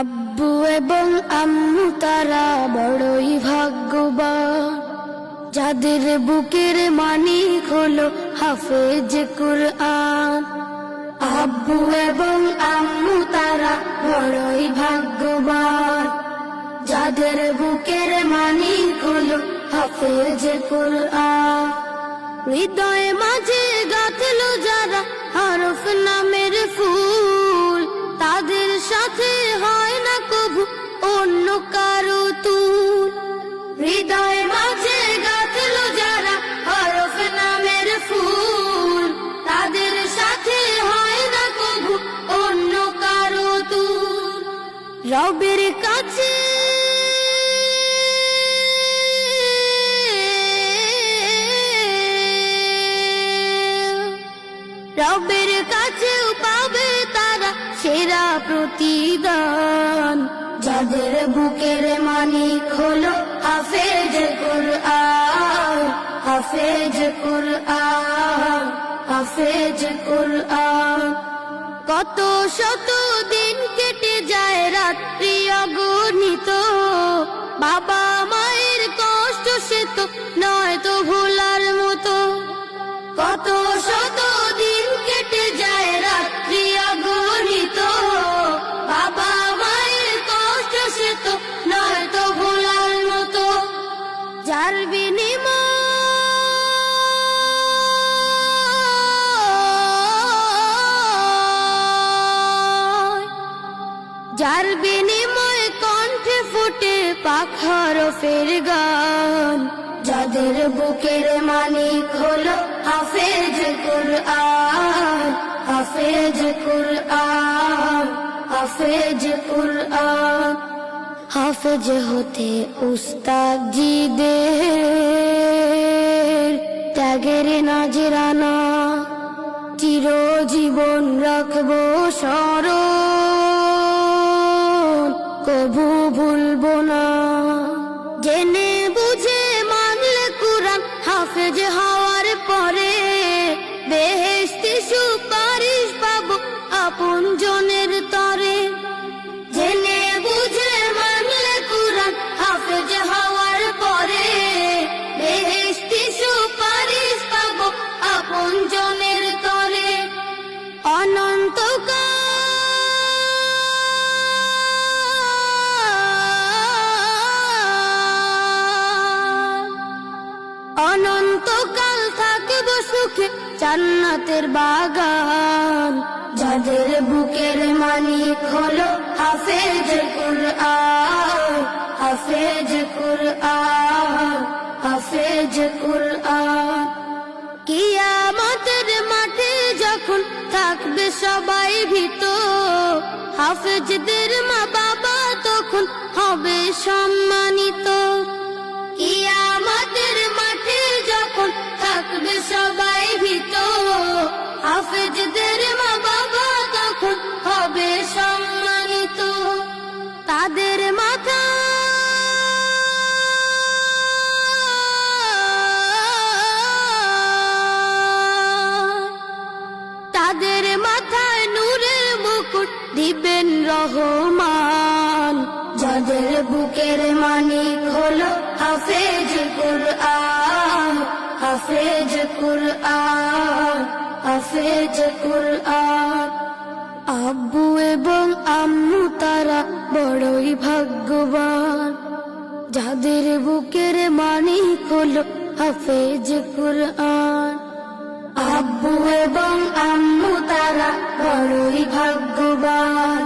আব্বু এবং আম্মু তারা বড়ই ভাগ্যবান, যাদের বুকের মানিক হলো হাফেজ কুরআন। আব্বু এবং আম্মু তারা বড়ই ভাগ্যবান, যাদের বুকের মানিক হলো হাফেজ কুরআন। হৃদয়ে মাঝে গাঁথলো যারা হরফ নামের ফুল, তাদের সাথে হয় না কবু অন্য কারো তুল। হৃদয়ে মাঝে গাঁথলো যারা হরফ নামের ফুল, তাদের সাথে হয় না কবু অন্য কারো তুল। রবের কাছে রবের কাছেও পাবে তারা সেরা প্রতিদান, যাদের বুকের মানিক হলো হাফেজ কুরআন। হাফেজ কুরআন, হাফেজ কুরআন। কত শত দিন কেটে যায় রাত্রি অগণিত, বাবা মায়ের কষ্ট সে তো নয় তো ভোলার মতো। কত শত দিন কেটে যায় রাত্রি অগণিত, বাবা মায়ের কষ্ট সে তো নয় তো ভোলার মতো। যার বিনিময় কণ্ঠে ফুটে পাক হরফের গান, যাদের বুকের মানিক হলো হাফেজ কুরআন। হাফেজ কুরআন, হাফেজ কুরআন। হাফেজ হতে উস্তাদজিদের ত্যাগের নাজরানা চিরজীবন রাখবো স্মরণ, কবু ভুলবো না। জেনে বুঝে মানলে কুরআন হাফেজ হওয়ার পরে, বেহেশতি সুপারিশ পাবো আপন জনের তরে। জেনে বুঝে মানলে কুরআন হাফেজ হওয়ার পরে, বেহেশতি সুপারিশ পাবো আপন জনের তরে। অনন্তকাল অনন্তকাল থাকব সুখে জান্নাতের বাগান, যাদের বুকের মানিক হলো হাফেজ কুরআন। হাফেজ কুরআন, হাফেজ কুরআন। কিয়ামতের মাঠে যখন থাকবে সবাই ভীত, হাফেজদের মা বাবা তখন হবে সম্মানিত। কিয়ামতের মাঠে যখন থাকবে সবাই ভীত, হাফেজদের মা বাবা তখন হবে সম্মানিত। তাদের মাথা তাদের মাথায় নূরের মুকুট দিবেন রহমান, যাদের বুকের মানিক হলো হাফেজ কুরআন। হাফেজ কুরআন, হাফেজ কুরআন। আব্বু এবং আম্মু তারা বড়ই ভাগ্যবান, যাদের বুকের মানিক হলো হাফেজ কুরআন। আব্বু এবং আম্মু তারা বড়ই ভাগ্যবান,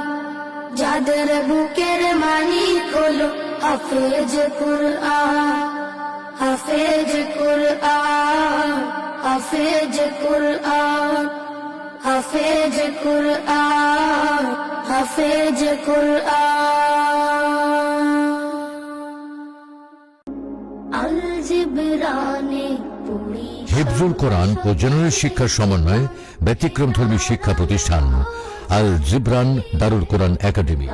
যাদের বুকের মানিক হলো হাফেজ কুরআন। হাফেজ কুরআন, হাফেজ কুরআন। হাফেজ কুরআন, হাফেজ কুরআন। আল জিবরানে হিফজুল কোরআন ও জেনারেল শিক্ষার সমন্বয়ে ব্যতিক্রমধর্মী শিক্ষা প্রতিষ্ঠান আল জিবরান দারুল কোরআন একাডেমি।